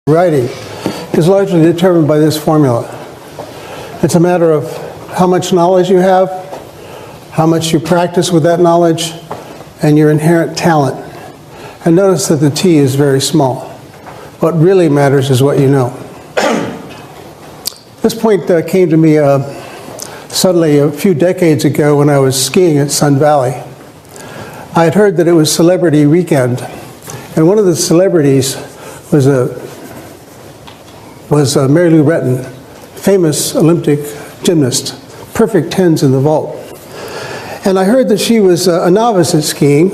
writing is largely determined by this formula. It's a matter of how much knowledge you have, how much you practice with that knowledge, and your inherent talent. And notice that the T is very small. What really matters is what you know. This point came to me suddenly a few decades ago when I was skiing at Sun Valley. I had heard that it was Celebrity Weekend, and one of the celebrities was Mary Lou Retton, famous Olympic gymnast, perfect tens in the vault. And I heard that she was a novice at skiing,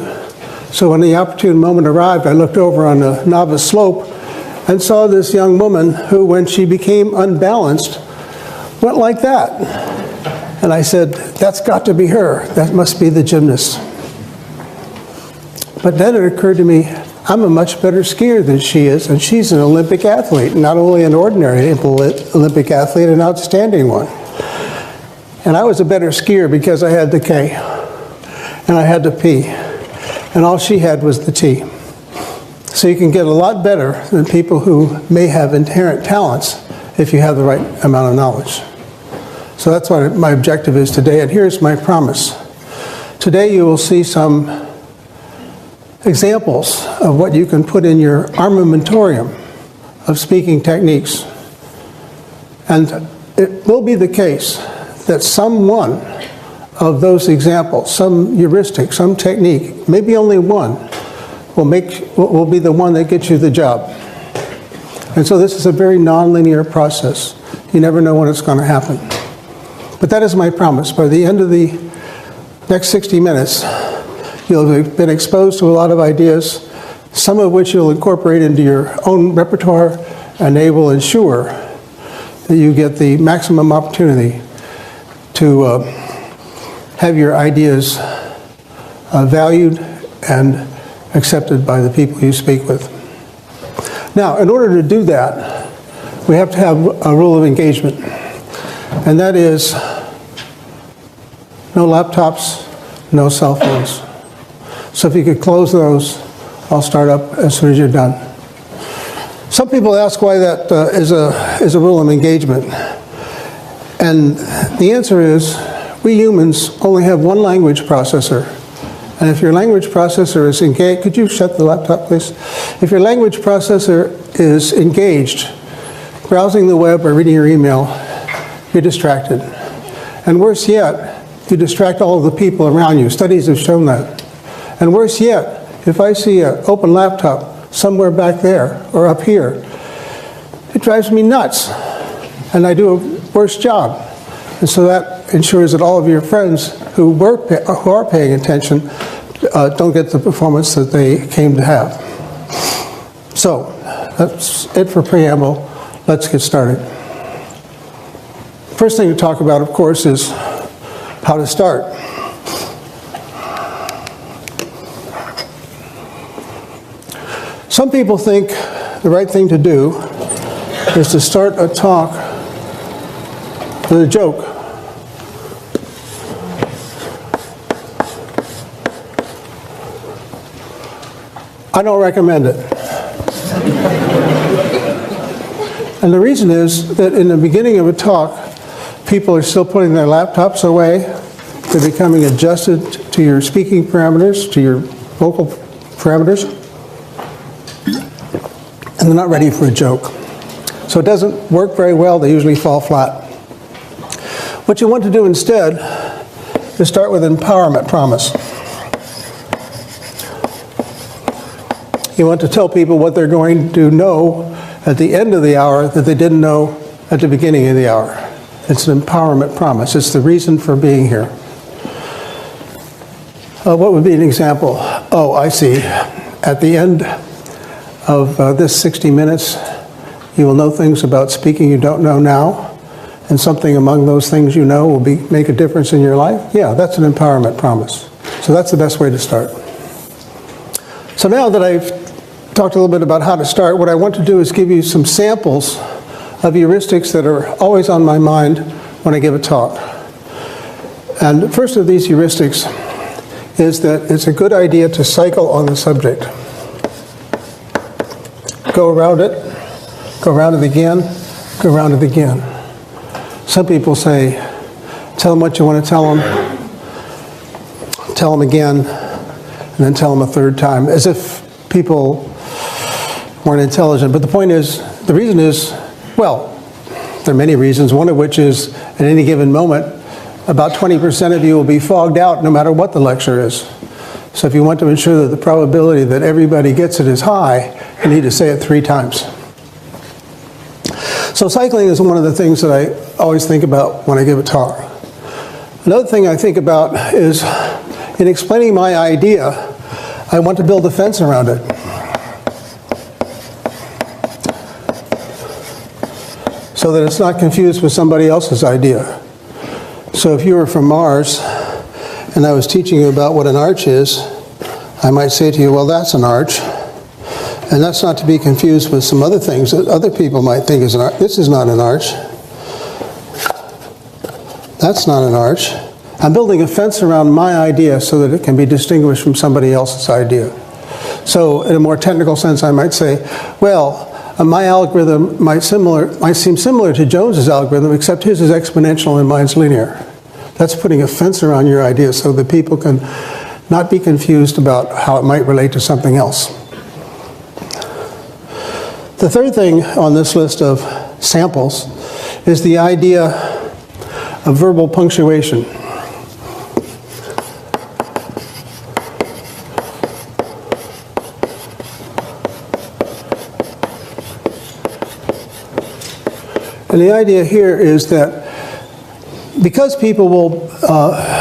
so when the opportune moment arrived, I looked over on the novice slope and saw this young woman who, when she became unbalanced, went like that. And I said, that's got to be her. That must be the gymnast. But then it occurred to me, I'm a much better skier than she is, and she's an Olympic athlete, not only an ordinary Olympic athlete, an outstanding one. And I was a better skier because I had the K, and I had the P, and all she had was the T. So you can get a lot better than people who may have inherent talents if you have the right amount of knowledge. So that's what my objective is today, and here's my promise. Today you will see some examples of what you can put in your armamentarium of speaking techniques. And it will be the case that some one of those examples, some heuristic, some technique, maybe only one, will be the one that gets you the job. And so this is a very nonlinear process. You never know when it's going to happen. But that is my promise. By the end of the next 60 minutes, you'll have been exposed to a lot of ideas, some of which you'll incorporate into your own repertoire, and they will ensure that you get the maximum opportunity to have your ideas valued and accepted by the people you speak with. Now, in order to do that, we have to have a rule of engagement, and that is no laptops, no cell phones. So if you could close those, I'll start up as soon as you're done. Some people ask why that is a rule of engagement. And the answer is, we humans only have one language processor. And if your language processor is engaged, could you shut the laptop, please? If your language processor is engaged, browsing the web or reading your email, you're distracted. And worse yet, you distract all of the people around you. Studies have shown that. And worse yet, if I see an open laptop somewhere back there or up here, it drives me nuts, and I do a worse job. And so that ensures that all of your friends who are paying attention don't get the performance that they came to have. So that's it for preamble. Let's get started. First thing to talk about, of course, is how to start. Some people think the right thing to do is to start a talk with a joke. I don't recommend it. And the reason is that in the beginning of a talk, people are still putting their laptops away. They're becoming adjusted to your speaking parameters, to your vocal parameters. And they're not ready for a joke. So it doesn't work very well. They usually fall flat. What you want to do instead is start with an empowerment promise. You want to tell people what they're going to know at the end of the hour that they didn't know at the beginning of the hour. It's an empowerment promise. It's the reason for being here. What would be an example? Oh, I see. At the end of this 60 minutes, you will know things about speaking you don't know now, and something among those things you know will make a difference in your life. Yeah, that's an empowerment promise. So that's the best way to start. So now that I've talked a little bit about how to start, what I want to do is give you some samples of heuristics that are always on my mind when I give a talk. And the first of these heuristics is that it's a good idea to cycle on the subject. Go around it, go around it again, go around it again. Some people say, tell them what you want to tell them again, and then tell them a third time, as if people weren't intelligent. But the point is, the reason is, well, there are many reasons, one of which is at any given moment, about 20% of you will be fogged out no matter what the lecture is. So if you want to ensure that the probability that everybody gets it is high, you need to say it 3 times. So cycling is one of the things that I always think about when I give a talk. Another thing I think about is, in explaining my idea, I want to build a fence around it. So that it's not confused with somebody else's idea. So if you were from Mars, and I was teaching you about what an arch is, I might say to you, well, that's an arch. And that's not to be confused with some other things that other people might think is an arch. This is not an arch. That's not an arch. I'm building a fence around my idea so that it can be distinguished from somebody else's idea. So in a more technical sense, I might say, well, my algorithm might seem similar to Jones's algorithm, except his is exponential and mine's linear. That's putting a fence around your idea so that people can not be confused about how it might relate to something else. The third thing on this list of samples is the idea of verbal punctuation. And the idea here is that because people will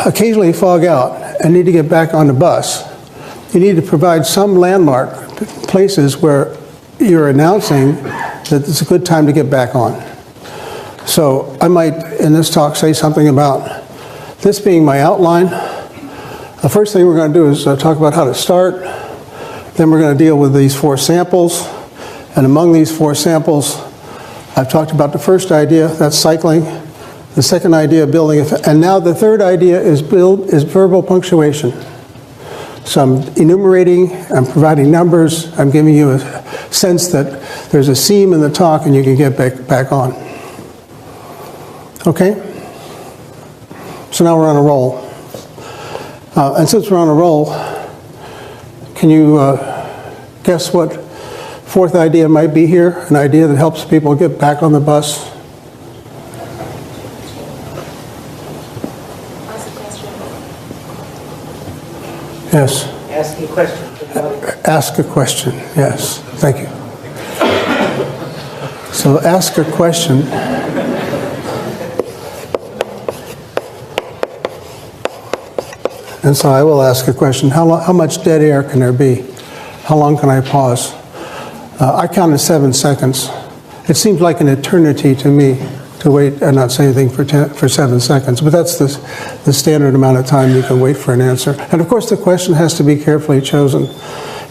occasionally fog out and need to get back on the bus, you need to provide some landmark places where you're announcing that it's a good time to get back on. So I might, in this talk, say something about this being my outline. The first thing we're going to do is talk about how to start. Then we're going to deal with these 4 samples. And among these 4 samples, I've talked about the first idea, that's cycling. The second idea, building, and now the third idea is verbal punctuation. So I'm enumerating, I'm providing numbers, I'm giving you a sense that there's a seam in the talk and you can get back on. Okay? So now we're on a roll. And since we're on a roll, can you guess what 4th idea might be here? An idea that helps people get back on the bus? Yes. Ask a question. Ask a question, yes. Thank you. So ask a question. And so I will ask a question. How much dead air can there be? How long can I pause? I counted 7 seconds. It seems like an eternity to me to wait and not say anything for 7 seconds. But that's the standard amount of time you can wait for an answer. And of course the question has to be carefully chosen.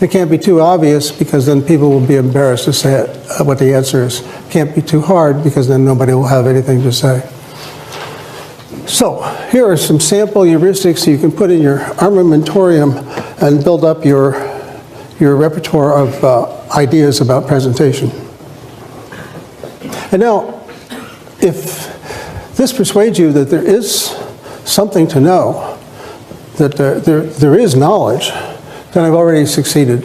It can't be too obvious because then people will be embarrassed to say what the answer is. It can't be too hard because then nobody will have anything to say. So here are some sample heuristics you can put in your armamentarium and build up your repertoire of ideas about presentation. And now, if this persuades you that there is something to know, that there is knowledge, then I've already succeeded.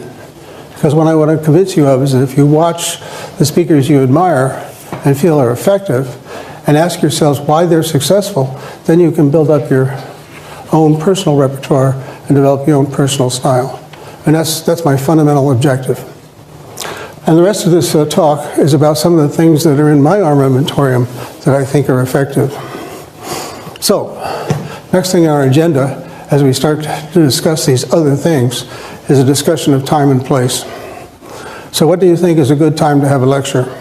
Because what I want to convince you of is that if you watch the speakers you admire and feel are effective, and ask yourselves why they're successful, then you can build up your own personal repertoire and develop your own personal style. And that's my fundamental objective. And the rest of this talk is about some of the things that are in my armamentarium that I think are effective. So, next thing on our agenda, as we start to discuss these other things, is a discussion of time and place. So what do you think is a good time to have a lecture?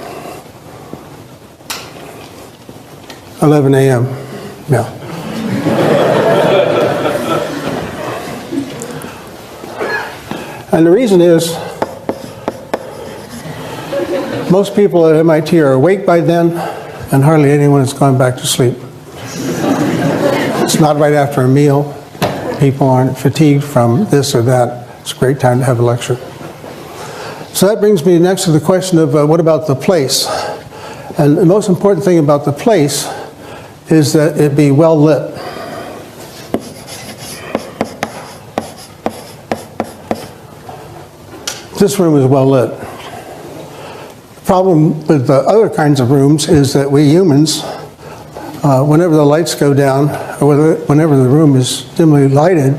11 a.m. Yeah. And the reason is, most people at MIT are awake by then, and hardly anyone has gone back to sleep. It's not right after a meal. People aren't fatigued from this or that. It's a great time to have a lecture. So that brings me next to the question of what about the place? And the most important thing about the place is that it be well lit. This room is well lit. The problem with the other kinds of rooms is that we humans, whenever the lights go down, or whenever the room is dimly lighted,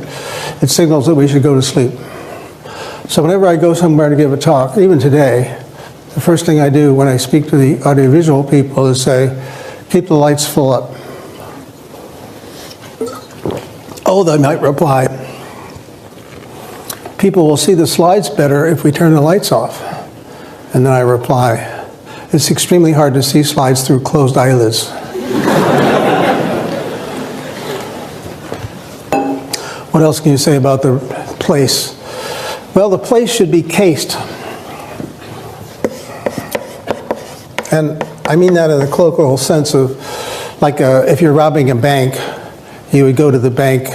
it signals that we should go to sleep. So whenever I go somewhere to give a talk, even today, the first thing I do when I speak to the audiovisual people is say, keep the lights full up. Oh, they might reply, people will see the slides better if we turn the lights off. And then I reply, it's extremely hard to see slides through closed eyelids. What else can you say about the place? Well, the place should be cased. And I mean that in the colloquial sense of, like if you're robbing a bank, you would go to the bank,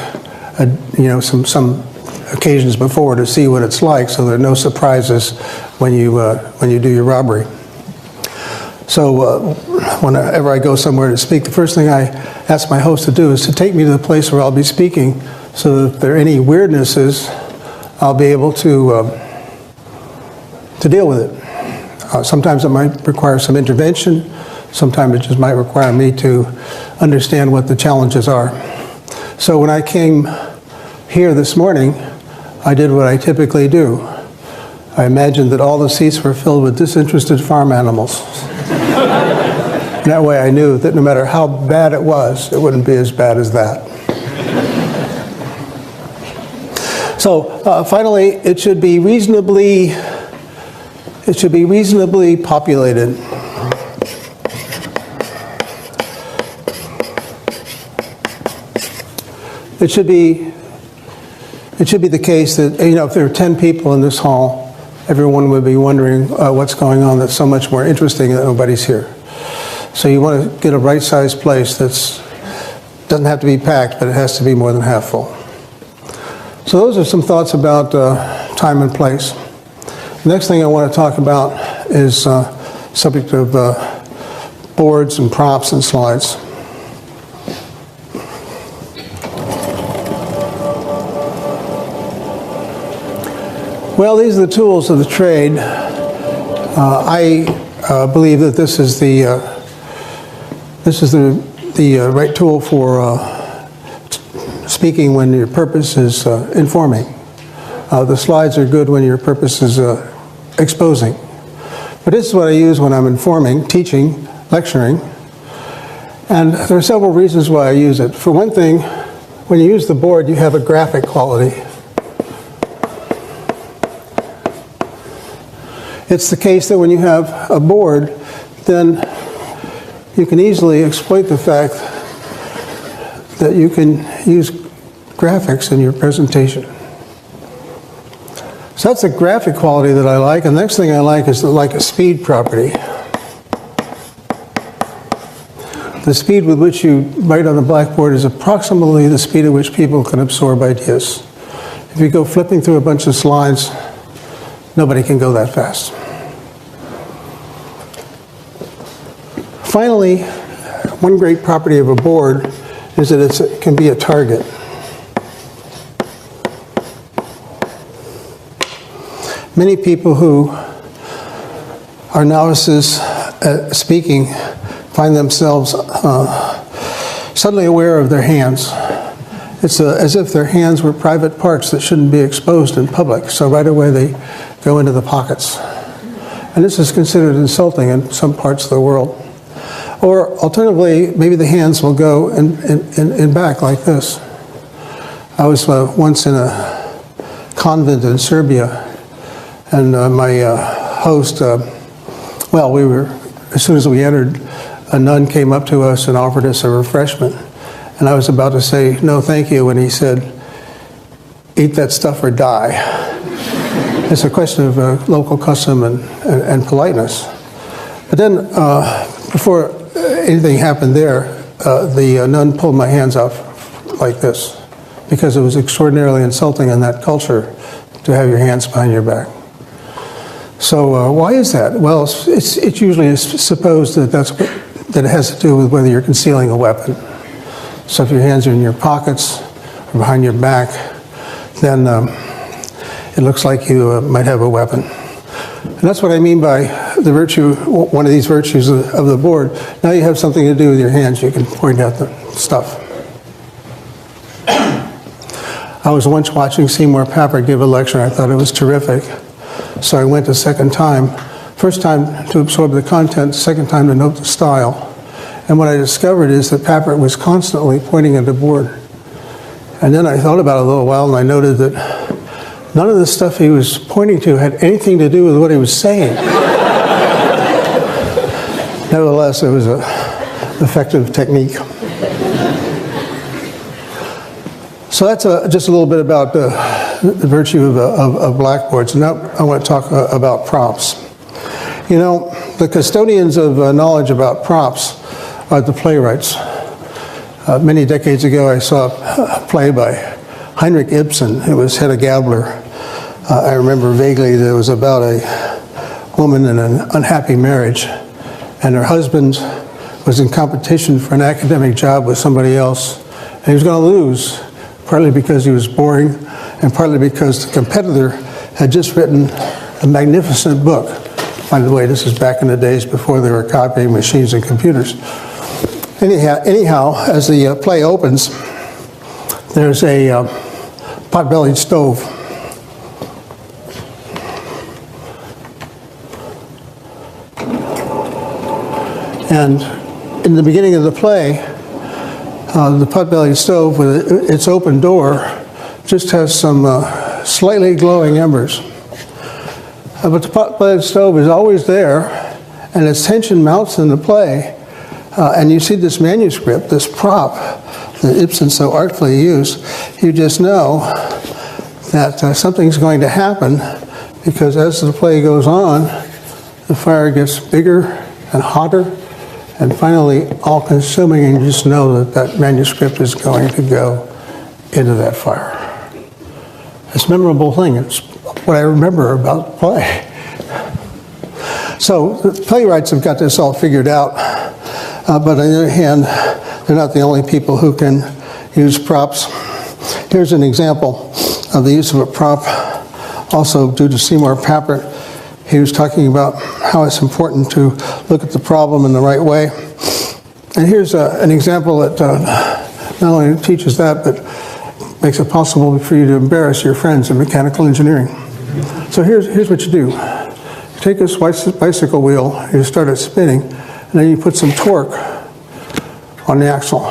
some occasions before to see what it's like, so there are no surprises when you do your robbery. So whenever I go somewhere to speak, the first thing I ask my host to do is to take me to the place where I'll be speaking, so that if there are any weirdnesses, I'll be able to deal with it. Sometimes it might require some intervention. Sometimes it just might require me to understand what the challenges are. So when I came here this morning, I did what I typically do. I imagined that all the seats were filled with disinterested farm animals. That way I knew that no matter how bad it was, it wouldn't be as bad as that. So finally, it should be reasonably populated. It should be the case that, if there are 10 people in this hall, everyone would be wondering what's going on that's so much more interesting that nobody's here. So you want to get a right-sized place doesn't have to be packed, but it has to be more than half full. So those are some thoughts about time and place. The next thing I want to talk about is subject of boards and props and slides. Well, these are the tools of the trade. I believe that this is the right tool for speaking when your purpose is informing. The slides are good when your purpose is exposing. But this is what I use when I'm informing, teaching, lecturing. And there are several reasons why I use it. For one thing, when you use the board, you have a graphic quality. It's the case that when you have a board, then you can easily exploit the fact that you can use graphics in your presentation. So that's a graphic quality that I like. And the next thing I like is a speed property. The speed with which you write on a blackboard is approximately the speed at which people can absorb ideas. If you go flipping through a bunch of slides, nobody can go that fast. Finally, one great property of a board is that it can be a target. Many people who are novices at speaking find themselves suddenly aware of their hands. It's as if their hands were private parts that shouldn't be exposed in public, so right away they go into the pockets. And this is considered insulting in some parts of the world. Or alternatively, maybe the hands will go in back like this. I was once in a convent in Serbia, and my host, as soon as we entered, a nun came up to us and offered us a refreshment. And I was about to say, no thank you, when he said, eat that stuff or die. It's a question of local custom and politeness. But then, before anything happened there, the nun pulled my hands off like this, because it was extraordinarily insulting in that culture to have your hands behind your back. So why is that? Well, it's usually supposed that that it has to do with whether you're concealing a weapon. So if your hands are in your pockets or behind your back, then it looks like you might have a weapon. And that's what I mean by the virtue, one of these virtues of the board. Now you have something to do with your hands. You can point out the stuff. I was once watching Seymour Papert give a lecture, and I thought it was terrific. So I went a second time. First time to absorb the content, second time to note the style. And what I discovered is that Papert was constantly pointing at the board. And then I thought about it a little while, and I noted that none of the stuff he was pointing to had anything to do with what he was saying. Nevertheless, it was an effective technique. So that's just a little bit about the virtue of blackboards. Now I want to talk about props. You know, the custodians of knowledge about props are the playwrights. Many decades ago, I saw a play by Heinrich Ibsen, who was Hedda Gabler. I remember vaguely that it was about a woman in an unhappy marriage, and her husband was in competition for an academic job with somebody else, and he was going to lose, partly because he was boring, and partly because the competitor had just written a magnificent book. By the way, this is back in the days before there were copying machines and computers. Anyhow, as the play opens, there's a pot-bellied stove. And in the beginning of the play, the pot-bellied stove with its open door just has some slightly glowing embers. But the pot-bellied stove is always there, and its tension mounts in the play. And you see this manuscript, this prop that Ibsen so artfully used, you just know that something's going to happen, because as the play goes on, the fire gets bigger and hotter and finally all-consuming, and you just know that that manuscript is going to go into that fire. It's a memorable thing. It's what I remember about the play. So the playwrights have got this all figured out. But on the other hand, they're not the only people who can use props. Here's an example of the use of a prop, also due to Seymour Papert. He was talking about how it's important to look at the problem in the right way. And here's an example that not only teaches that, but makes it possible for you to embarrass your friends in mechanical engineering. So here's what you do. You take this bicycle wheel, you start it spinning, and then you put some torque on the axle.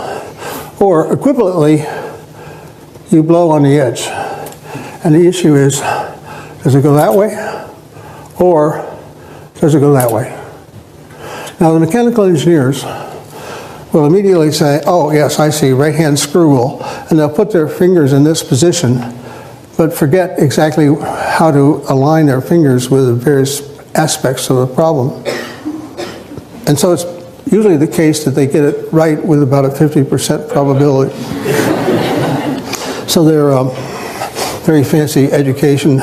Or equivalently, you blow on the edge. And the issue is, does it go that way? Or does it go that way? Now the mechanical engineers will immediately say, oh yes, I see, right-hand screw rule. And they'll put their fingers in this position, but forget exactly how to align their fingers with the various aspects of the problem. And so it's usually the case that they get it right with about a 50% probability. So their very fancy education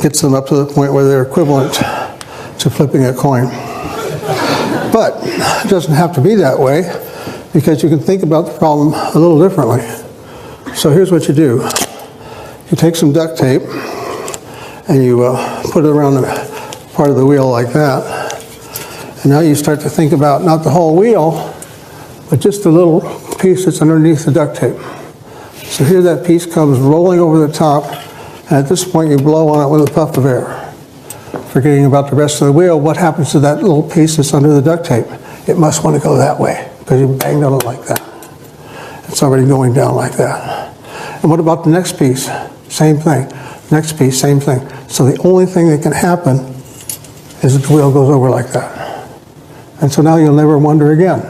gets them up to the point where they're equivalent to flipping a coin. But it doesn't have to be that way, because you can think about the problem a little differently. So here's what you do. You take some duct tape and you put it around the part of the wheel like that. And now you start to think about not the whole wheel, but just the little piece that's underneath the duct tape. So here that piece comes rolling over the top, and at this point you blow on it with a puff of air. Forgetting about the rest of the wheel, what happens to that little piece that's under the duct tape? It must want to go that way, because you banged on it like that. It's already going down like that. And what about the next piece? Same thing. Next piece, same thing. So the only thing that can happen is that the wheel goes over like that. And so now you'll never wonder again,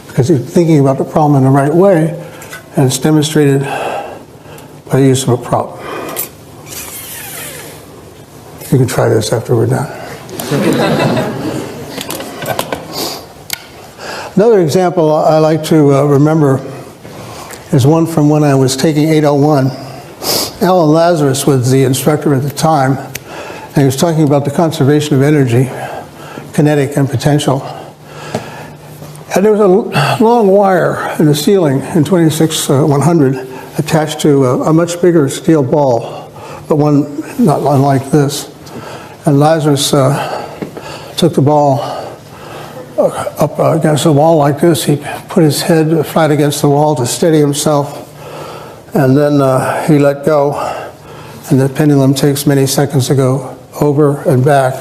because you're thinking about the problem in the right way, and it's demonstrated by the use of a prop. You can try this after we're done. Another example I like to remember is one from when I was taking 801. Alan Lazarus was the instructor at the time, And he was talking about the conservation of energy, kinetic and potential. And there was a long wire in the ceiling in 26100 attached to a much bigger steel ball, but one not unlike this. And Lazarus took the ball up against the wall like this. He put his head flat against the wall to steady himself, and then he let go. And the pendulum takes many seconds to go over and back,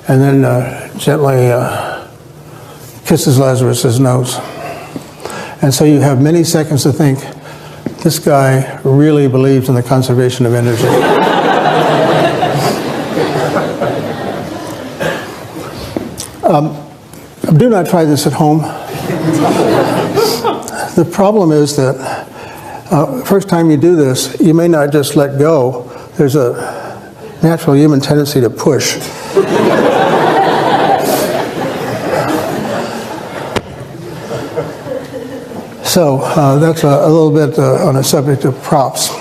and then gently kisses Lazarus' nose. And so you have many seconds to think, this guy really believes in the conservation of energy. Do not try this at home. The problem is that first time you do this, you may not just let go. There's a natural human tendency to push. So that's a little bit on the subject of props.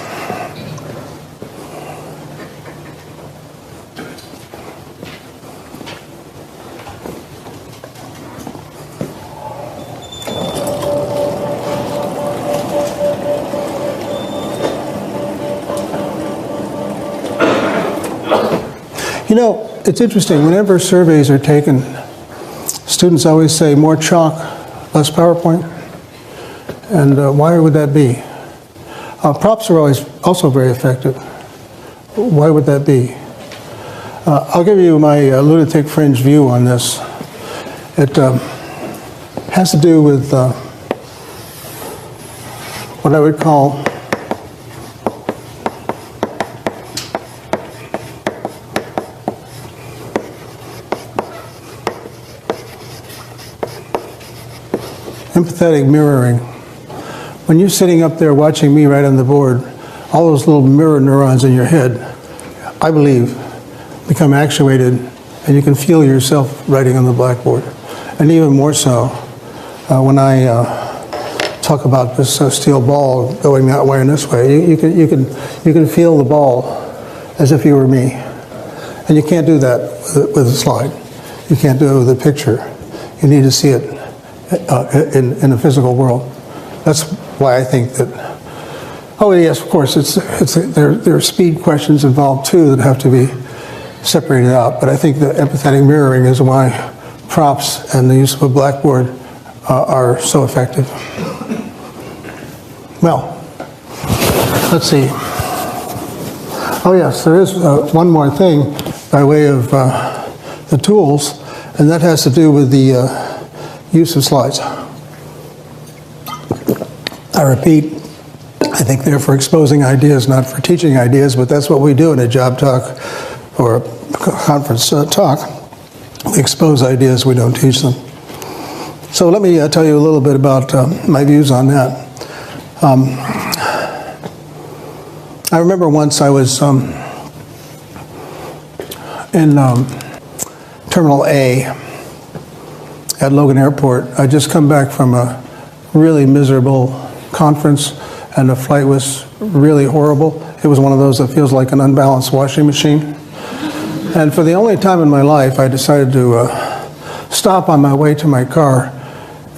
You know, it's interesting, whenever surveys are taken, students always say more chalk, less PowerPoint. And why would that be? Props are always also very effective. Why would that be? I'll give you my lunatic fringe view on this. It has to do with what I would call empathetic mirroring. When you're sitting up there watching me write on the board, all those little mirror neurons in your head, I believe, become actuated, and you can feel yourself writing on the blackboard. And even more so, when I talk about this steel ball going that way and this way, you can feel the ball as if you were me. And you can't do that with a slide. You can't do it with a picture. You need to see it in the physical world. That's why I think that. Oh yes, of course. There are speed questions involved too that have to be separated out. But I think the empathetic mirroring is why props and the use of a blackboard are so effective. Well, let's see. Oh yes, there is one more thing by way of the tools, and that has to do with the use of slides. I repeat, I think they're for exposing ideas, not for teaching ideas, but that's what we do in a job talk or a conference talk. We expose ideas, we don't teach them. So let me tell you a little bit about my views on that. I remember once I was in Terminal A at Logan Airport. I'd just come back from a really miserable conference, and the flight was really horrible. It was one of those that feels like an unbalanced washing machine. And for the only time in my life, I decided to stop on my way to my car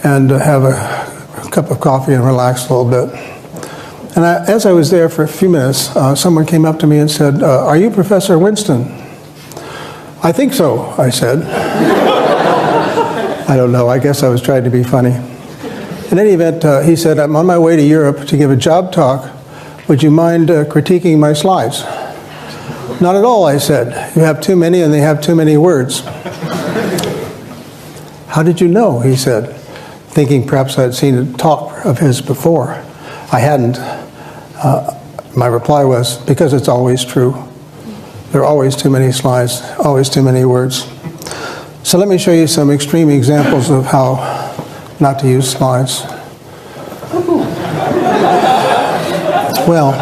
and have a cup of coffee and relax a little bit. And as I was there for a few minutes, someone came up to me and said, "Are you Professor Winston?" "I think so," I said. I don't know, I guess I was trying to be funny. In any event, he said, "I'm on my way to Europe to give a job talk. Would you mind critiquing my slides?" "Not at all," I said. "You have too many and they have too many words." "How did you know?" he said, thinking perhaps I'd seen a talk of his before. I hadn't. My reply was, because it's always true. There are always too many slides, always too many words. So let me show you some extreme examples of how not to use slides. Well,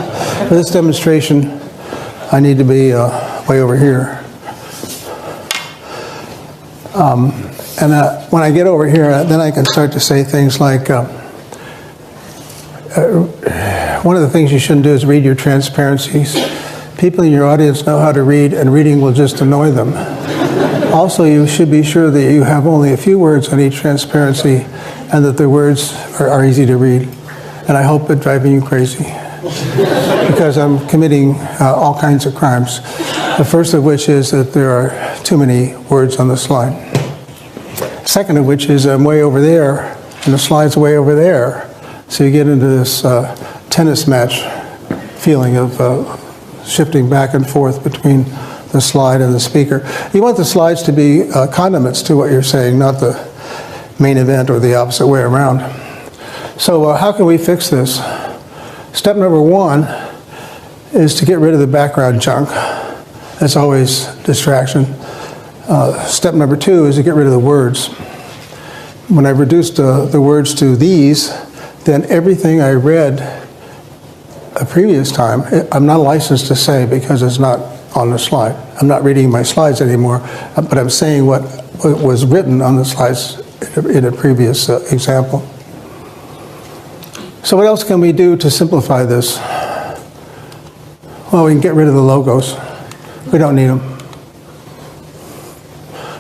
for this demonstration, I need to be way over here. And when I get over here, then I can start to say things like, one of the things you shouldn't do is read your transparencies. People in your audience know how to read, and reading will just annoy them. Also, you should be sure that you have only a few words on each transparency and that the words are easy to read. And I hope it's driving you crazy because I'm committing all kinds of crimes. The first of which is that there are too many words on the slide. Second of which is I'm way over there and the slide's way over there. So you get into this tennis match feeling of shifting back and forth between the slide and the speaker. You want the slides to be condiments to what you're saying, not the main event or the opposite way around. So how can we fix this? Step number one is to get rid of the background junk. That's always distraction. Step number two is to get rid of the words. When I reduced the words to these, then everything I read a previous time, I'm not licensed to say because it's not on the slide. I'm not reading my slides anymore, but I'm saying what was written on the slides in a previous example. So what else can we do to simplify this? Well, we can get rid of the logos. We don't need them.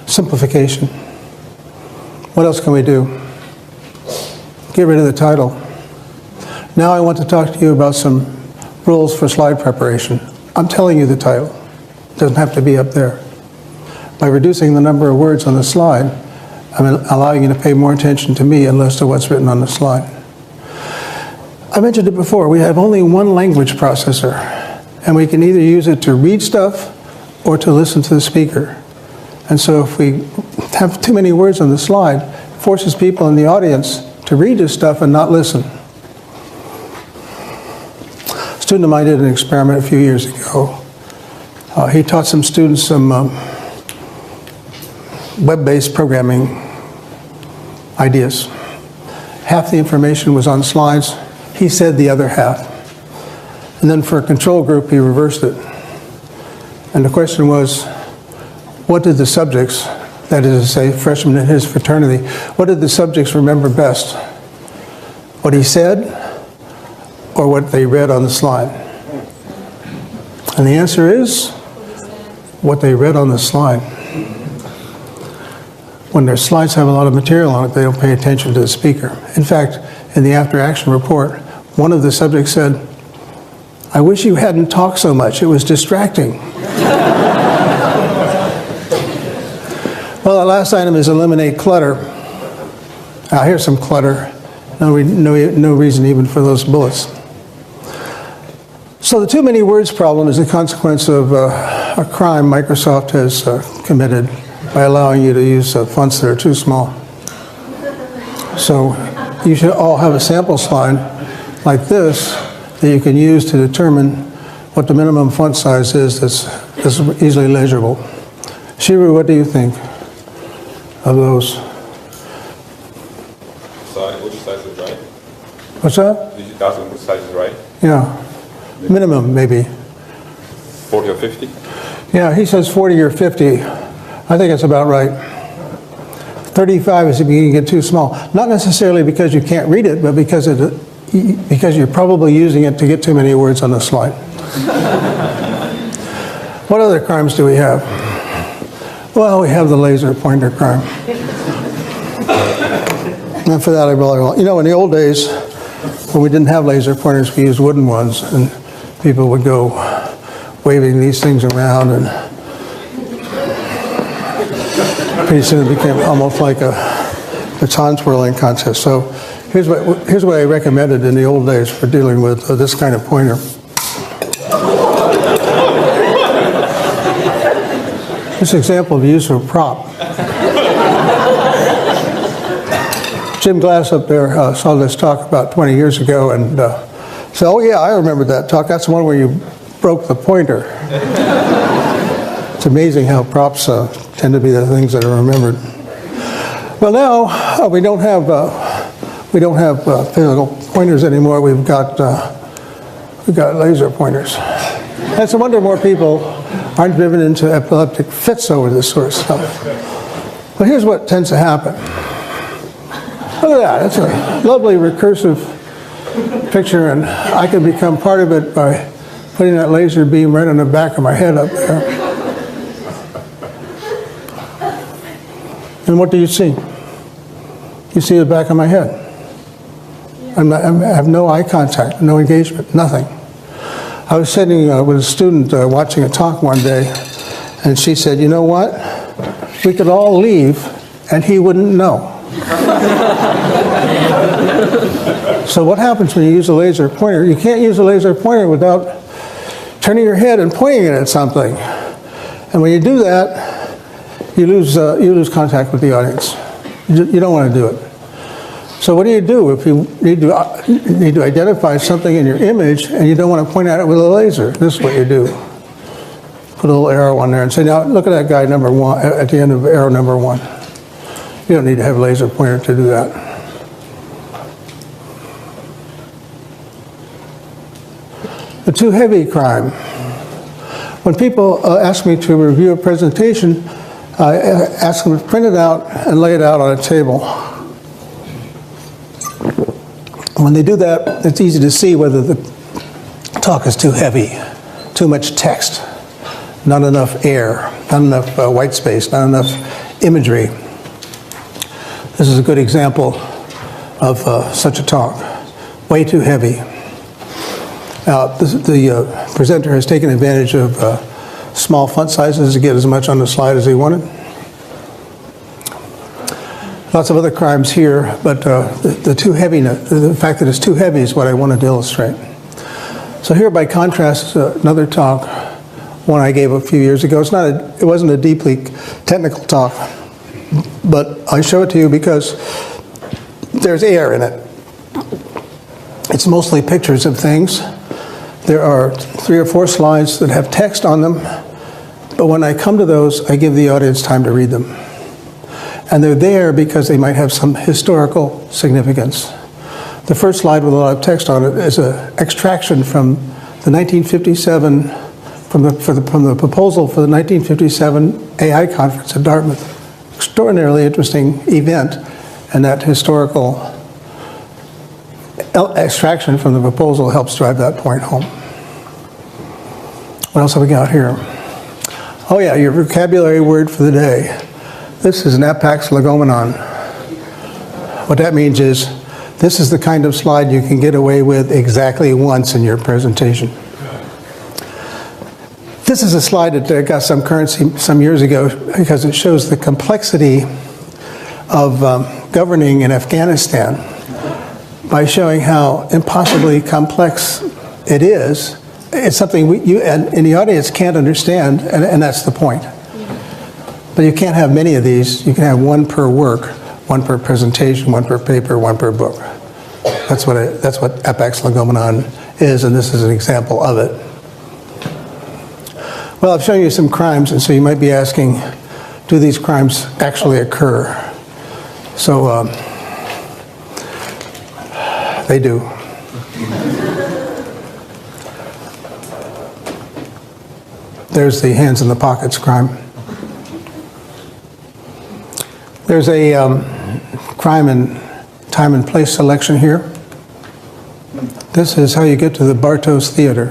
Simplification. What else can we do? Get rid of the title. Now I want to talk to you about some rules for slide preparation. I'm telling you the title. It doesn't have to be up there. By reducing the number of words on the slide, I'm allowing you to pay more attention to me and less to what's written on the slide. I mentioned it before, we have only one language processor, and we can either use it to read stuff or to listen to the speaker. And so if we have too many words on the slide, it forces people in the audience to read this stuff and not listen. A student of mine did an experiment a few years ago. He taught some students some web-based programming ideas. Half the information was on slides. He said the other half. And then for a control group, he reversed it. And the question was, what did the subjects, that is to say, freshmen in his fraternity, what did the subjects remember best? What he said or what they read on the slide? And the answer is what they read on the slide. When their slides have a lot of material on it, they don't pay attention to the speaker. In fact, in the after-action report, one of the subjects said, "I wish you hadn't talked so much, it was distracting." Well, the last item is eliminate clutter. Now here's some clutter. No reason even for those bullets. So the too many words problem is a consequence of a crime Microsoft has committed by allowing you to use fonts that are too small. So you should all have a sample slide like this that you can use to determine what the minimum font size is that's easily legible. Shiru, what do you think of those? Which size is right? What's that? Did you ask which size is right? Yeah. Minimum, maybe. 40 or 50? Yeah, he says 40 or 50. I think it's about right. 35 is beginning to get too small. Not necessarily because you can't read it, but because you're probably using it to get too many words on the slide. What other crimes do we have? Well, we have the laser pointer crime. And for that, I really want. You know, in the old days, when we didn't have laser pointers, we used wooden ones, and people would go waving these things around, and pretty soon it became almost like a baton twirling contest. So here's what I recommended in the old days for dealing with this kind of pointer. This example of use of a prop. Jim Glass up there saw this talk about 20 years ago and said, "Oh yeah, I remember that talk. That's the one where you broke the pointer." It's amazing how props tend to be the things that are remembered. Well, now we don't have physical pointers anymore. We've got laser pointers. And it's a wonder more people aren't driven into epileptic fits over this sort of stuff. But here's what tends to happen. Look at that. It's a lovely recursive picture, and I can become part of it by putting that laser beam right on the back of my head up there. And what do you see? You see the back of my head. I have no eye contact, no engagement, nothing. I was sitting with a student watching a talk one day, and she said, you know what? We could all leave, and he wouldn't know. So what happens when you use a laser pointer? You can't use a laser pointer without turning your head and pointing it at something. And when you do that, you lose contact with the audience. You don't want to do it. So what do you do if you need to identify something in your image and you don't want to point at it with a laser? This is what you do. Put a little arrow on there and say, now look at that guy number 1 at the end of arrow number 1. You don't need to have a laser pointer to do that. The too heavy crime. When people ask me to review a presentation, I ask them to print it out and lay it out on a table. When they do that, it's easy to see whether the talk is too heavy, too much text, not enough air, not enough white space, not enough imagery. This is a good example of such a talk. Way too heavy. The presenter has taken advantage of small font sizes to get as much on the slide as he wanted. Lots of other crimes here, but the too heaviness, the fact that it's too heavy is what I wanted to illustrate. So here, by contrast, another talk, one I gave a few years ago. It wasn't a deeply technical talk, but I show it to you because there's air in it. It's mostly pictures of things. There are 3 or 4 slides that have text on them, but when I come to those, I give the audience time to read them. And they're there because they might have some historical significance. The first slide with a lot of text on it is an extraction from the 1957, from the proposal for the 1957 AI conference at Dartmouth. Extraordinarily interesting event, and that historical extraction from the proposal helps drive that point home. What else have we got here? Oh yeah, your vocabulary word for the day. This is an apax legomenon. What that means is, this is the kind of slide you can get away with exactly once in your presentation. This is a slide that got some currency some years ago because it shows the complexity of governing in Afghanistan by showing how impossibly complex it is. It's something you and the audience can't understand, and that's the point. But you can't have many of these. You can have 1 per work, 1 per presentation, 1 per paper, 1 per book. That's what apax legomenon is, and this is an example of it. Well, I've shown you some crimes, and so you might be asking, do these crimes actually occur? So they do. There's the hands in the pockets crime. There's a crime in time and place selection here. This is how you get to the Bartos Theater.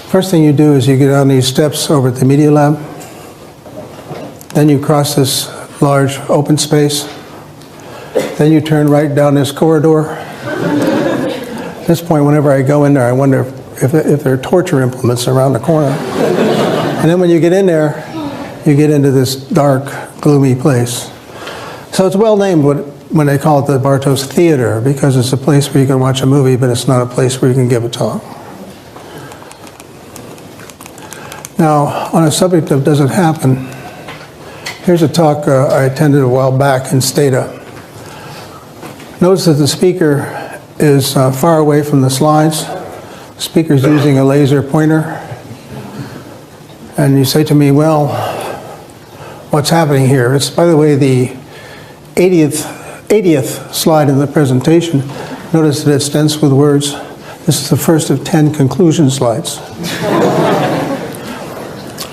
First thing you do is you get on these steps over at the Media Lab. Then you cross this large open space. Then you turn right down this corridor. At this point, whenever I go in there, I wonder if there are torture implements around the corner. And then when you get in there, you get into this dark, gloomy place. So it's well named when they call it the Bartos Theater, because it's a place where you can watch a movie, but it's not a place where you can give a talk. Now, on a subject of does it happen, here's a talk I attended a while back in Stata. Notice that the speaker is far away from the slides. The speaker's using a laser pointer. And you say to me, well, what's happening here? It's, by the way, the 80th slide in the presentation. Notice that it's dense with words. This is the first of 10 conclusion slides.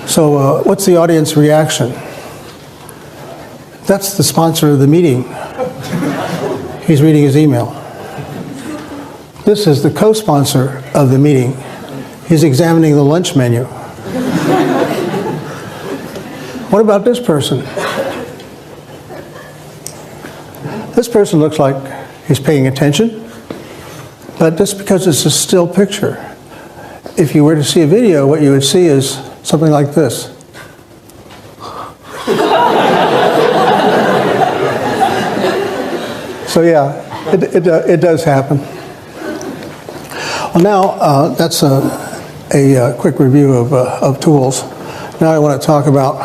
So what's the audience reaction? That's the sponsor of the meeting. He's reading his email. This is the co-sponsor of the meeting. He's examining the lunch menu. What about this person? This person looks like he's paying attention, but just because it's a still picture. If you were to see a video, what you would see is something like this. So yeah, it does happen. Well, now that's a quick review of tools. Now I want to talk about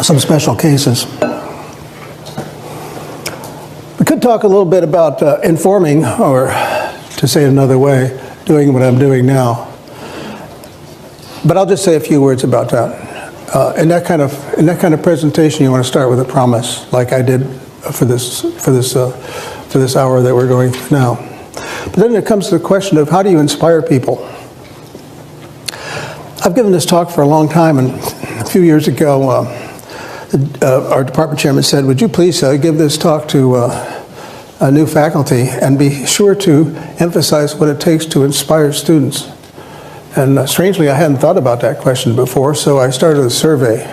some special cases. We could talk a little bit about informing, or to say it another way, doing what I'm doing now. But I'll just say a few words about that. In that kind of presentation, you want to start with a promise, like I did for this hour that we're going through now. But then it comes to the question of how do you inspire people? I've given this talk for a long time, and a few years ago, our department chairman said, "Would you please give this talk to a new faculty and be sure to emphasize what it takes to inspire students?" And strangely, I hadn't thought about that question before, so I started a survey.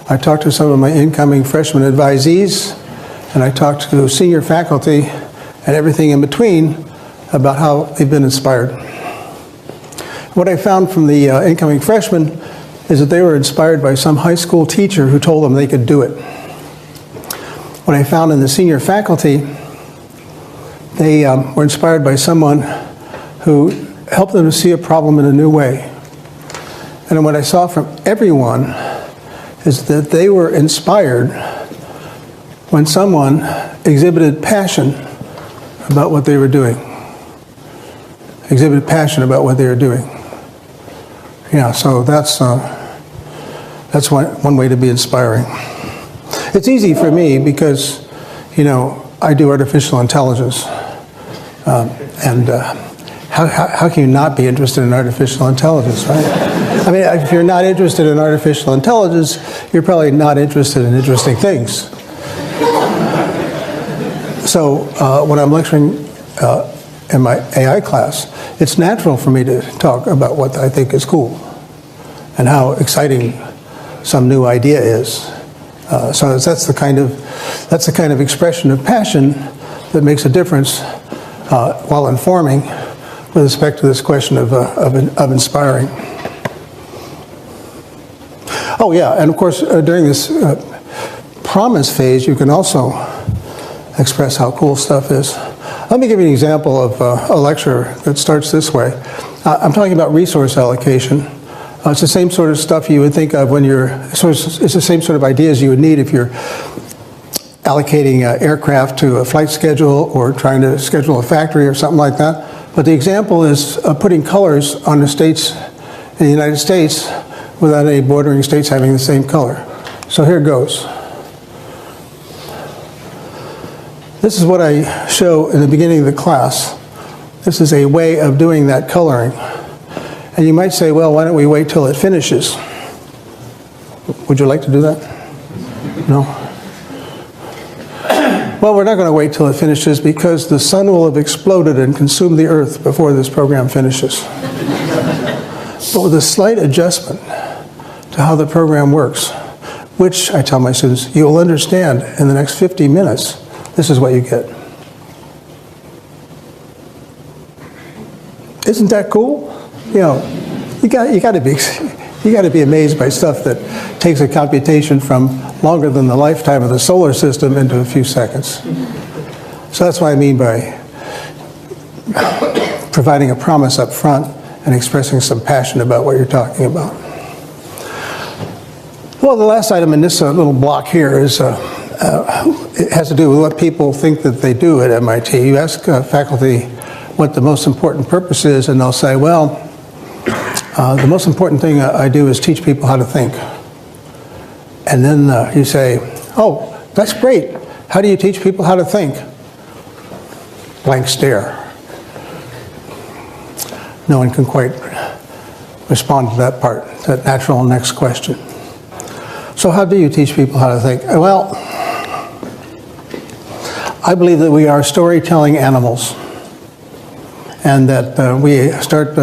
I talked to some of my incoming freshman advisees, and I talked to senior faculty and everything in between about how they've been inspired. What I found from the incoming freshmen is that they were inspired by some high school teacher who told them they could do it. What I found in the senior faculty, they were inspired by someone who helped them to see a problem in a new way. And what I saw from everyone is that they were inspired when someone exhibited passion about what they were doing. Exhibited passion about what they were doing. Yeah, so that's one way to be inspiring. It's easy for me because, you know, I do artificial intelligence, and how can you not be interested in artificial intelligence, right? I mean, if you're not interested in artificial intelligence, you're probably not interested in interesting things. So when I'm lecturing in my AI class, it's natural for me to talk about what I think is cool and how exciting some new idea is. So that's the kind of expression of passion that makes a difference while informing with respect to this question of inspiring. Oh yeah, and of course during this promise phase, you can also express how cool stuff is. Let me give you an example of a lecture that starts this way. I'm talking about resource allocation. It's the same sort of stuff you would think of when it's the same sort of ideas you would need if you're allocating aircraft to a flight schedule or trying to schedule a factory or something like that. But the example is putting colors on the states in the United States without any bordering states having the same color. So here goes. This is what I show in the beginning of the class. This is a way of doing that coloring. And you might say, well, why don't we wait till it finishes? Would you like to do that? No? Well, we're not going to wait till it finishes because the sun will have exploded and consumed the earth before this program finishes. But with a slight adjustment to how the program works, which I tell my students, you will understand in the next 50 minutes, this is what you get. Isn't that cool? You know, you got to be amazed by stuff that takes a computation from longer than the lifetime of the solar system into a few seconds. So that's what I mean by providing a promise up front and expressing some passion about what you're talking about. Well, the last item in this little block here is it has to do with what people think that they do at MIT. You ask faculty what the most important purpose is, and they'll say, well, the most important thing I do is teach people how to think. And then you say, oh, that's great. How do you teach people how to think? Blank stare. No one can quite respond to that part, that natural next question. So how do you teach people how to think? Well, I believe that we are storytelling animals. and that we start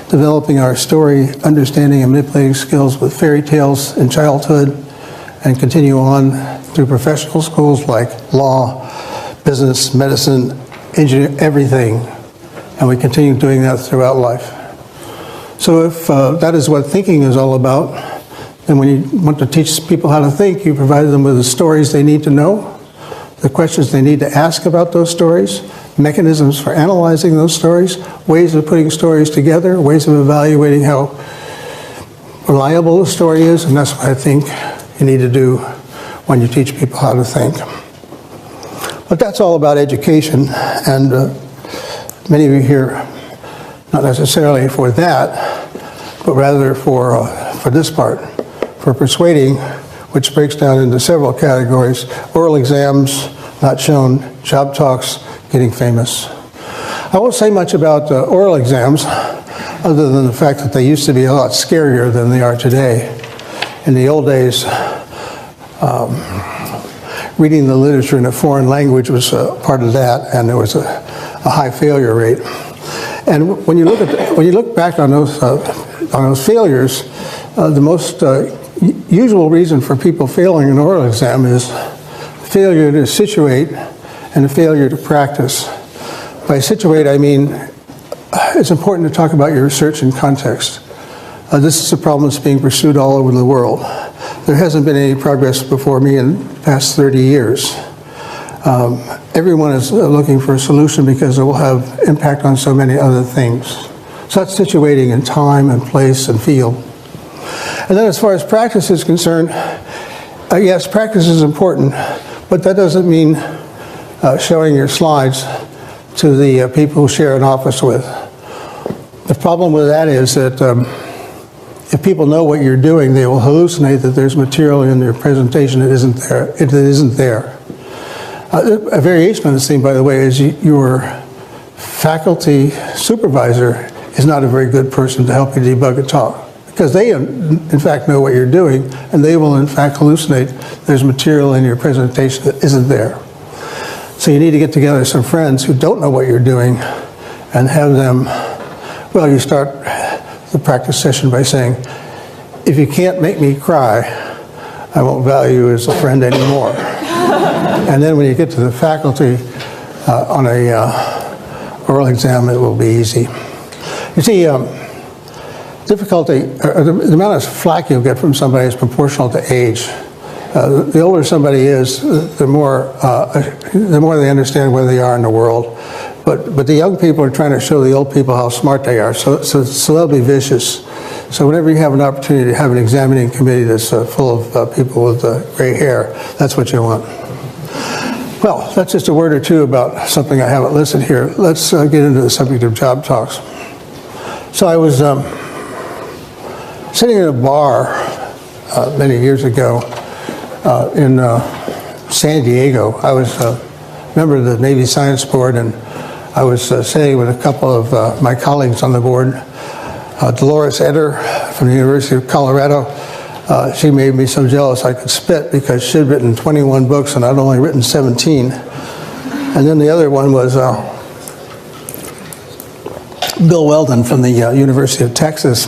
developing our story understanding and manipulating skills with fairy tales in childhood and continue on through professional schools like law, business, medicine, engineering, everything. And we continue doing that throughout life. So if that is what thinking is all about, then when you want to teach people how to think, you provide them with the stories they need to know, the questions they need to ask about those stories, mechanisms for analyzing those stories, ways of putting stories together, ways of evaluating how reliable the story is, and that's what I think you need to do when you teach people how to think. But that's all about education, and many of you here, not necessarily for that, but rather for this part, for persuading, which breaks down into several categories: oral exams, not shown, job talks, getting famous. I won't say much about oral exams, other than the fact that they used to be a lot scarier than they are today. In the old days, reading the literature in a foreign language was part of that, and there was a high failure rate. And when you look back on those failures, the most usual reason for people failing an oral exam is failure to situate and a failure to practice. By situate, I mean it's important to talk about your research in context. This is a problem that's being pursued all over the world. There hasn't been any progress before me in the past 30 years. Everyone is looking for a solution because it will have impact on so many other things. So that's situating in time and place and field. And then as far as practice is concerned, yes, practice is important, but that doesn't mean showing your slides to the people who share an office with. The problem with that is that if people know what you're doing, they will hallucinate that there's material in your presentation that isn't there. A variation on this theme, by the way, is your faculty supervisor is not a very good person to help you debug a talk, because they, in fact, know what you're doing, and they will, in fact, hallucinate there's material in your presentation that isn't there. So you need to get together some friends who don't know what you're doing and have them, well, you start the practice session by saying, if you can't make me cry, I won't value you as a friend anymore. And then when you get to the faculty on a oral exam, it will be easy. You see, difficulty, or the amount of flack you'll get from somebody is proportional to age. The older somebody is, the more they understand where they are in the world. But the young people are trying to show the old people how smart they are, so they'll be vicious. So whenever you have an opportunity to have an examining committee that's full of people with gray hair, that's what you want. Well, that's just a word or two about something I haven't listed here. Let's get into the subject of job talks. So I was sitting in a bar many years ago in San Diego. I was a member of the Navy Science Board, and I was sitting with a couple of my colleagues on the board. Dolores Eder from the University of Colorado. She made me so jealous I could spit because she'd written 21 books and I'd only written 17. And then the other one was Bill Weldon from the University of Texas.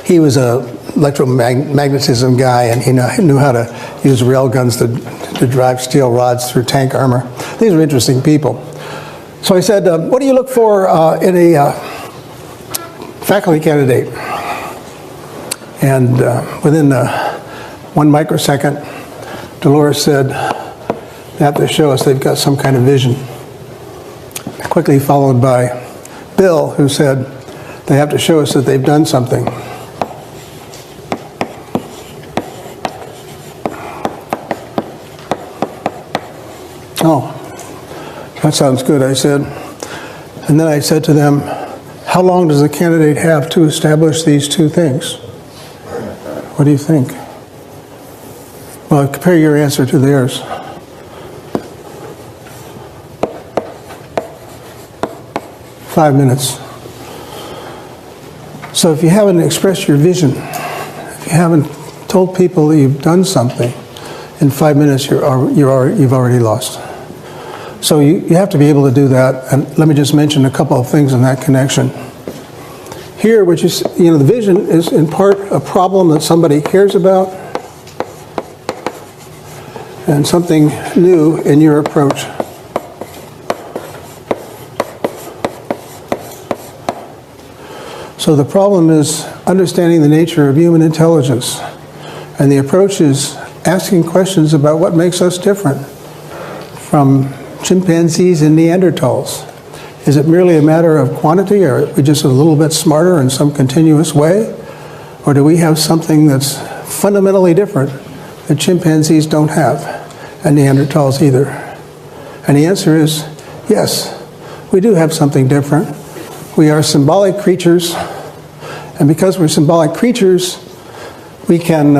He was a electromagnetism guy, and he knew how to use rail guns to drive steel rods through tank armor. These were interesting people. So I said, what do you look for in a faculty candidate? And within 1 microsecond, Dolores said, they have to show us they've got some kind of vision. Quickly followed by Bill, who said, they have to show us that they've done something. Oh, that sounds good, I said. And then I said to them, how long does the candidate have to establish these two things? What do you think? Well, compare your answer to theirs. Five minutes. So if you haven't expressed your vision, if you haven't told people that you've done something, in 5 minutes you've already lost. So you have to be able to do that, and let me just mention a couple of things in that connection. Here, which is, the vision is in part a problem that somebody cares about and something new in your approach. So the problem is understanding the nature of human intelligence, and the approach is asking questions about what makes us different from chimpanzees and Neanderthals. Is it merely a matter of quantity, or are we just a little bit smarter in some continuous way? Or do we have something that's fundamentally different that chimpanzees don't have, and Neanderthals either? And the answer is yes, we do have something different. We are symbolic creatures, and because we're symbolic creatures, we can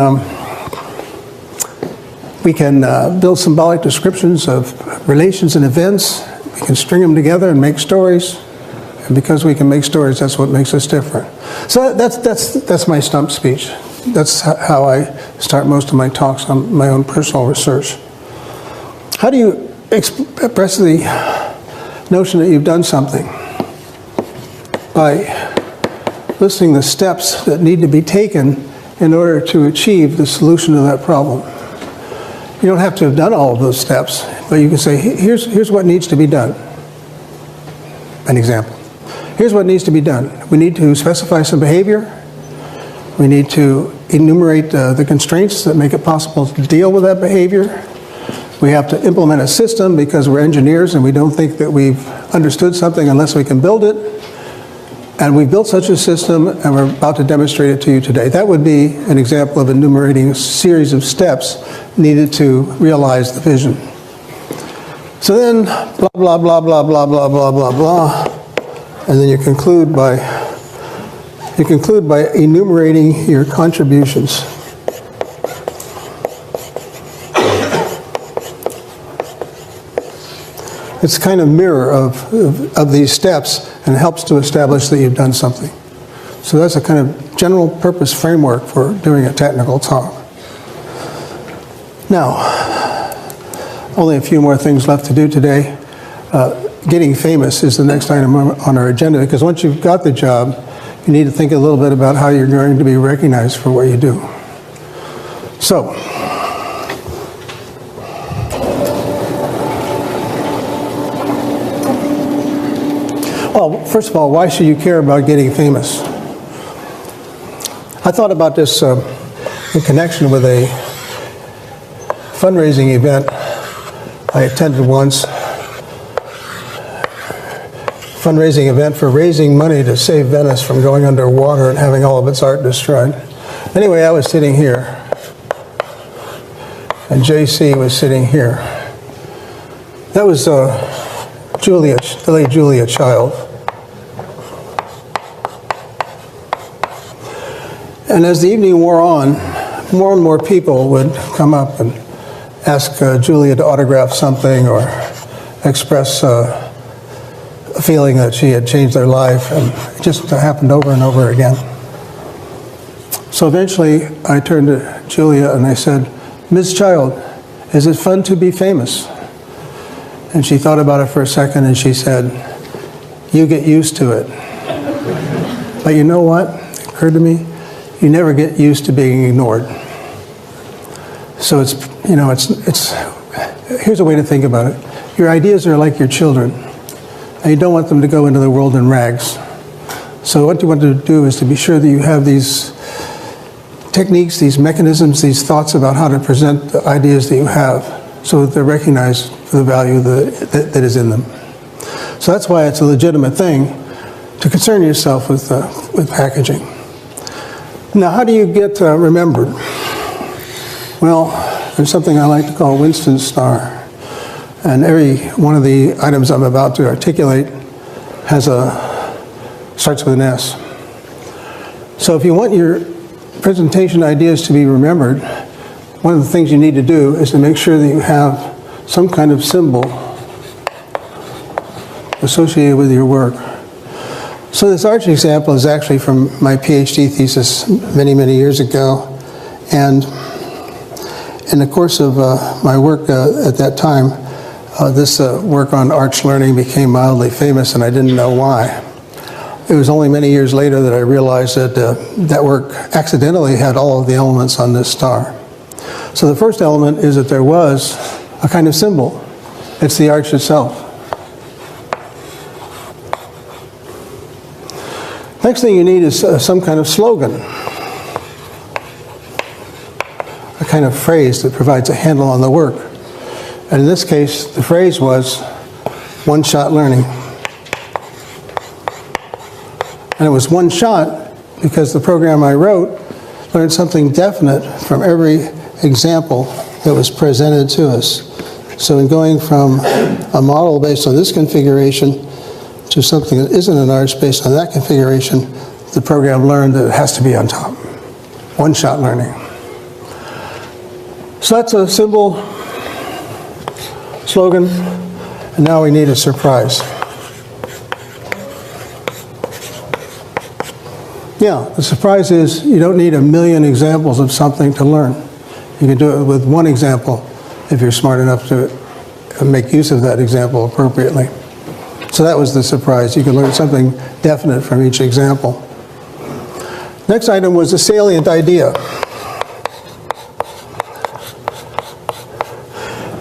build symbolic descriptions of relations and events. We can string them together and make stories, and because we can make stories, that's what makes us different. So that's my stump speech. That's how I start most of my talks on my own personal research. How do you express the notion that you've done something? By listing the steps that need to be taken in order to achieve the solution to that problem. You don't have to have done all of those steps, but you can say, here's what needs to be done. An example. Here's what needs to be done. We need to specify some behavior. We need to enumerate the constraints that make it possible to deal with that behavior. We have to implement a system because we're engineers and we don't think that we've understood something unless we can build it. And we've built such a system, and we're about to demonstrate it to you today. That would be an example of enumerating a series of steps needed to realize the vision. So then, blah, blah, blah, blah, blah, blah, blah, blah, blah. And then you conclude by enumerating your contributions. It's kind of mirror of these steps, and helps to establish that you've done something. So that's a kind of general purpose framework for doing a technical talk. Now, only a few more things left to do today. Getting famous is the next item on our agenda, because once you've got the job, you need to think a little bit about how you're going to be recognized for what you do. So, well, first of all, why should you care about getting famous? I thought about this in connection with a fundraising event I attended once. Fundraising event for raising money to save Venice from going underwater and having all of its art destroyed. Anyway, I was sitting here, and JC was sitting here. That was Julia, the late Julia Child. And as the evening wore on, more and more people would come up and ask Julia to autograph something or express a feeling that she had changed their life, and it just happened over and over again. So eventually I turned to Julia and I said, "Ms. Child, is it fun to be famous?" And she thought about it for a second and she said, "You get used to it." But you know what? It occurred to me, you never get used to being ignored. So here's a way to think about it. Your ideas are like your children, and you don't want them to go into the world in rags. So what you want to do is to be sure that you have these techniques, these mechanisms, these thoughts about how to present the ideas that you have so that they're recognized for the value that is in them. So that's why it's a legitimate thing to concern yourself with packaging. Now, how do you get remembered? Well, there's something I like to call Winston's star. And every one of the items I'm about to articulate starts with an S. So if you want your presentation ideas to be remembered, one of the things you need to do is to make sure that you have some kind of symbol associated with your work. So this arch example is actually from my PhD thesis many, many years ago. And in the course of my work at that time, this work on arch learning became mildly famous, and I didn't know why. It was only many years later that I realized that that work accidentally had all of the elements on this star. So the first element is that there was a kind of symbol. It's the arch itself. Next thing you need is some kind of slogan, a kind of phrase that provides a handle on the work. And in this case, the phrase was one-shot learning. And it was one shot because the program I wrote learned something definite from every example that was presented to us. So in going from a model based on this configuration to something that isn't an arch based on that configuration, the program learned that it has to be on top. One-shot learning. So that's a symbol, slogan, and now we need a surprise. Yeah, the surprise is you don't need a million examples of something to learn. You can do it with one example if you're smart enough to make use of that example appropriately. So that was the surprise. You can learn something definite from each example. Next item was a salient idea.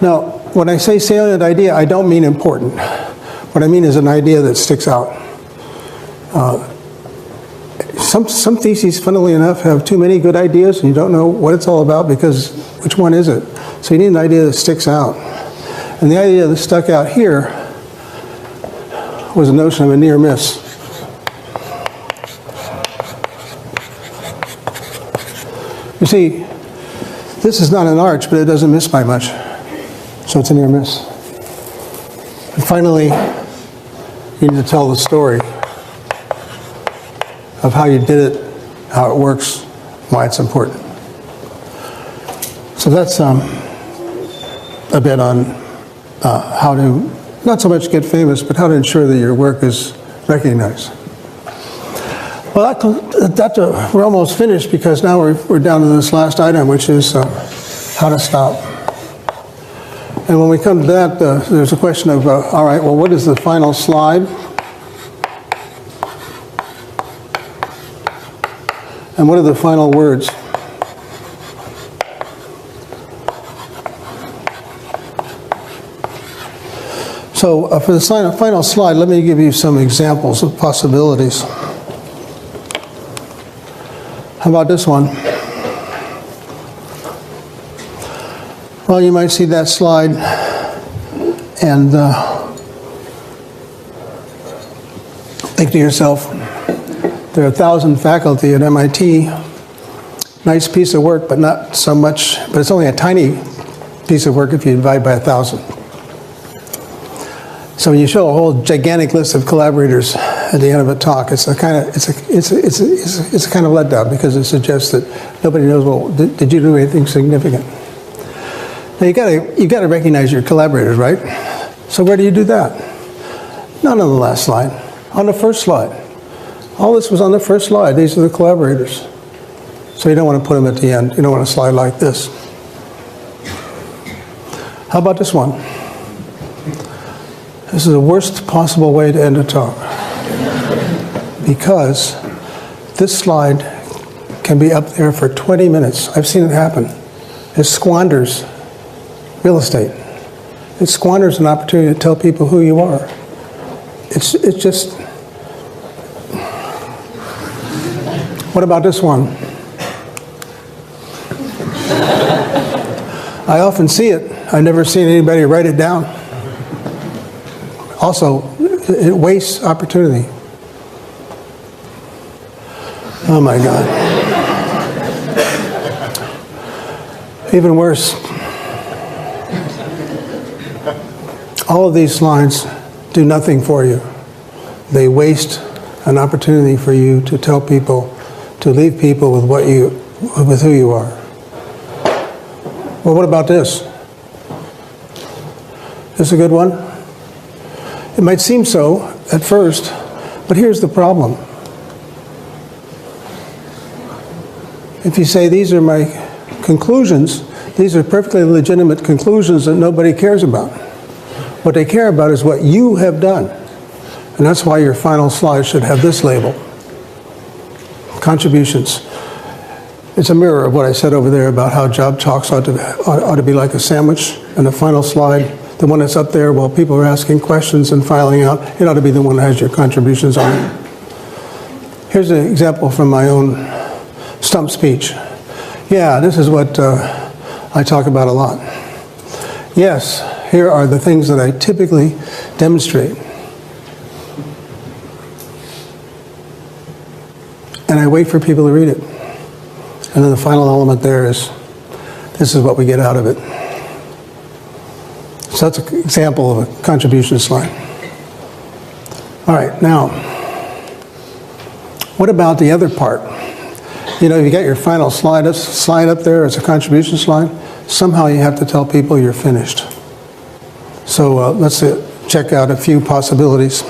Now, when I say salient idea, I don't mean important. What I mean is an idea that sticks out. Some theses, funnily enough, have too many good ideas and you don't know what it's all about because which one is it? So you need an idea that sticks out. And the idea that stuck out here was the notion of a near miss. You see, this is not an arch, but it doesn't miss by much. So it's a near miss. And finally, you need to tell the story of how you did it, how it works, why it's important. So that's a bit on how to, not so much get famous, but how to ensure that your work is recognized. Well, we're almost finished because now we're down to this last item, which is how to stop. And when we come to that, there's a question of, all right, well, what is the final slide? And what are the final words? So for the final slide, let me give you some examples of possibilities. How about this one? Well, you might see that slide and think to yourself, there are 1,000 faculty at MIT. Nice piece of work, but not so much, but it's only a tiny piece of work if you divide by 1,000. So when you show a whole gigantic list of collaborators at the end of a talk, it's a kind of letdown because it suggests that nobody knows, well, did you do anything significant? Now you got to recognize your collaborators, right? So where do you do that? Not on the last slide, on the first slide. All this was on the first slide. These are the collaborators. So you don't want to put them at the end. You don't want to slide like this. How about this one? This is the worst possible way to end a talk. Because this slide can be up there for 20 minutes. I've seen it happen. It squanders real estate. It squanders an opportunity to tell people who you are. It's just... What about this one? I often see it. I've never seen anybody write it down. Also, it wastes opportunity. Oh my God. Even worse. All of these slides do nothing for you. They waste an opportunity for you to tell people, to leave people with with who you are. Well, what about this? Is this a good one? It might seem so at first, but here's the problem. If you say these are my conclusions, these are perfectly legitimate conclusions that nobody cares about. What they care about is what you have done. And that's why your final slide should have this label. Contributions. It's a mirror of what I said over there about how job talks ought to be like a sandwich. And the final slide, the one that's up there while people are asking questions and filing out, it ought to be the one that has your contributions on it. Here's an example from my own stump speech. Yeah, this is what I talk about a lot. Yes, here are the things that I typically demonstrate. And I wait for people to read it. And then the final element there is, this is what we get out of it. So that's an example of a contribution slide. All right, now, what about the other part? You know, you got your final slide up there as a contribution slide. Somehow you have to tell people you're finished. So let's check out a few possibilities.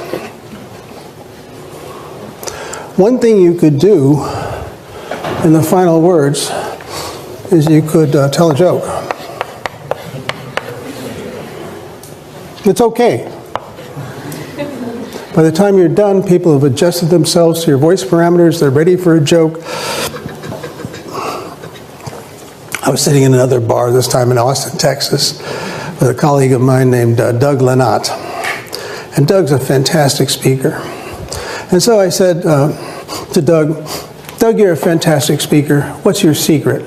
One thing you could do in the final words is you could tell a joke. It's okay. By the time you're done, people have adjusted themselves to your voice parameters. They're ready for a joke. I was sitting in another bar, this time in Austin, Texas, with a colleague of mine named Doug Lenat. And Doug's a fantastic speaker. And so I said to Doug, Doug, you're a fantastic speaker. What's your secret?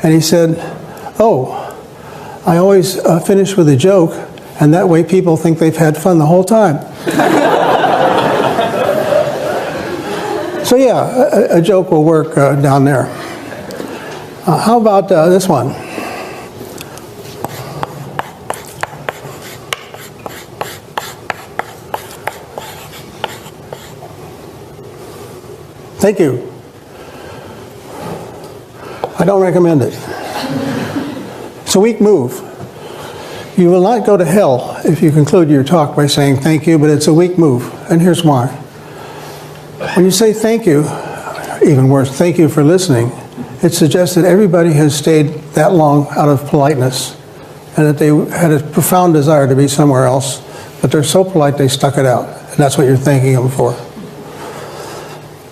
And he said, oh, I always finish with a joke, and that way people think they've had fun the whole time. So yeah, a joke will work down there. How about this one? Thank you. I don't recommend it. It's a weak move. You will not go to hell if you conclude your talk by saying thank you, but it's a weak move, and here's why. When you say thank you, even worse, thank you for listening, it suggests that everybody has stayed that long out of politeness and that they had a profound desire to be somewhere else, but they're so polite they stuck it out, and that's what you're thanking them for.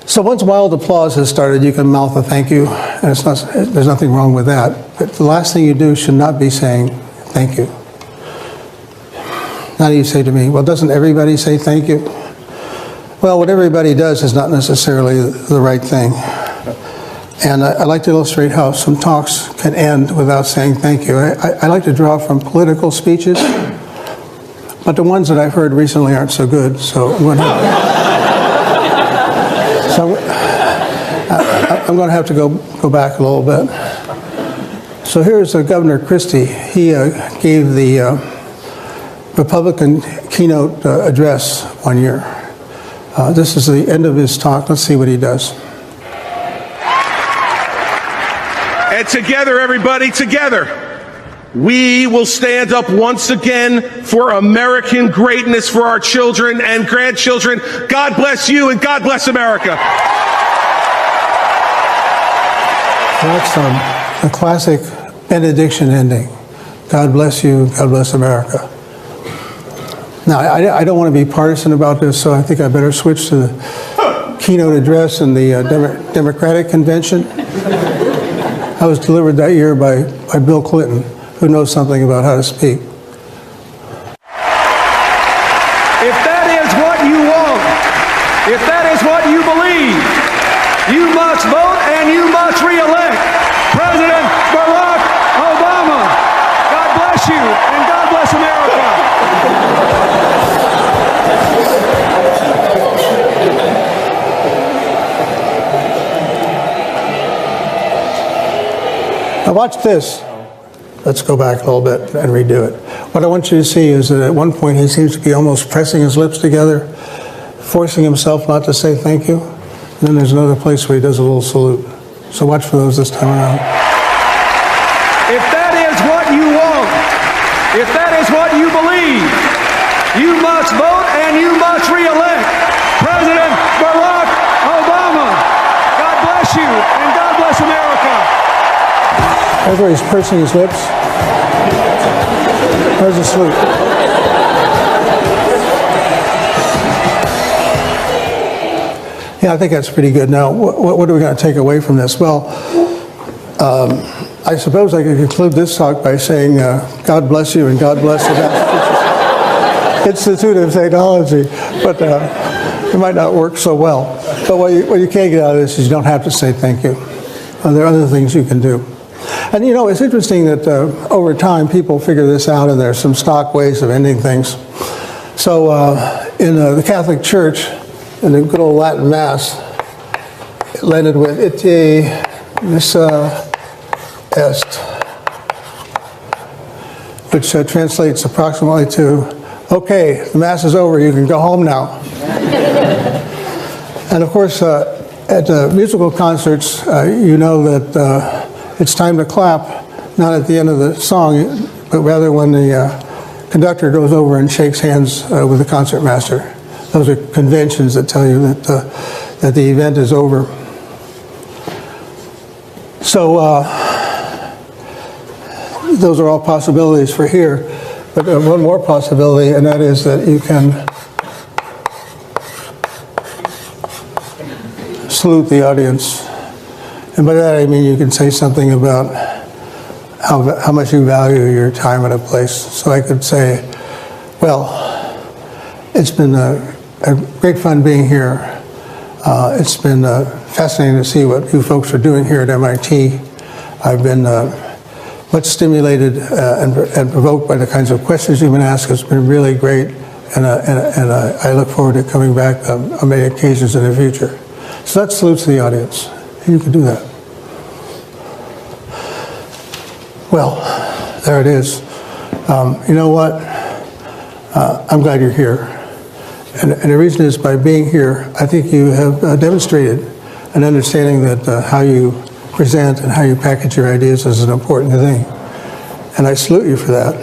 So once wild applause has started, you can mouth a thank you, and there's nothing wrong with that. But the last thing you do should not be saying thank you. Now you say to me, well, doesn't everybody say thank you? Well, what everybody does is not necessarily the right thing. And I like to illustrate how some talks can end without saying thank you. I like to draw from political speeches, but the ones that I've heard recently aren't so good, so I'm going to have to go back a little bit. So here's Governor Christie. He gave the Republican keynote address one year. This is the end of his talk. Let's see what he does. And together, everybody, together, we will stand up once again for American greatness for our children and grandchildren. God bless you and God bless America. That's a classic benediction ending. God bless you, God bless America. Now, I don't want to be partisan about this, so I think I better switch to the keynote address in the Democratic Convention. I was delivered that year by Bill Clinton, who knows something about how to speak. If that is what you want, if that is what you believe, you must vote and you must re-elect President Barack Obama. God bless you and God bless America. Now watch this. Let's go back a little bit and redo it. What I want you to see is that at one point he seems to be almost pressing his lips together, forcing himself not to say thank you. And then there's another place where he does a little salute. So watch for those this time around. If that is what you want, if that is what you believe, you must vote and you must re-elect President Barack Obama. God bless you and God bless America. That's where he's pursing his lips. There's a salute. Yeah, I think that's pretty good. Now, what are we going to take away from this? Well, I suppose I could conclude this talk by saying, God bless you and God bless the Massachusetts Institute of Technology, but it might not work so well. But what you can get out of this is you don't have to say thank you. There are other things you can do. And you know, it's interesting that over time people figure this out, and there's some stock ways of ending things. So in the Catholic Church, in the good old Latin Mass, it ended with ite missa est, which translates approximately to, okay, the Mass is over, you can go home now. And of course, at musical concerts, you know that it's time to clap, not at the end of the song, but rather when the conductor goes over and shakes hands with the concertmaster. Those are conventions that tell you that the event is over. So those are all possibilities for here. But one more possibility, and that is that you can salute the audience. And by that I mean you can say something about how much you value your time at a place. So I could say, well, it's been a great fun being here. It's been fascinating to see what you folks are doing here at MIT. I've been much stimulated and provoked by the kinds of questions you've been asked. It's been really great, and I look forward to coming back on many occasions in the future. So that salutes the audience. You can do that. Well, there it is. You know what? I'm glad you're here. And the reason is, by being here, I think you have demonstrated an understanding that how you present and how you package your ideas is an important thing. And I salute you for that.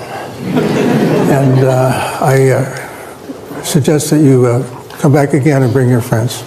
And I suggest that you come back again and bring your friends.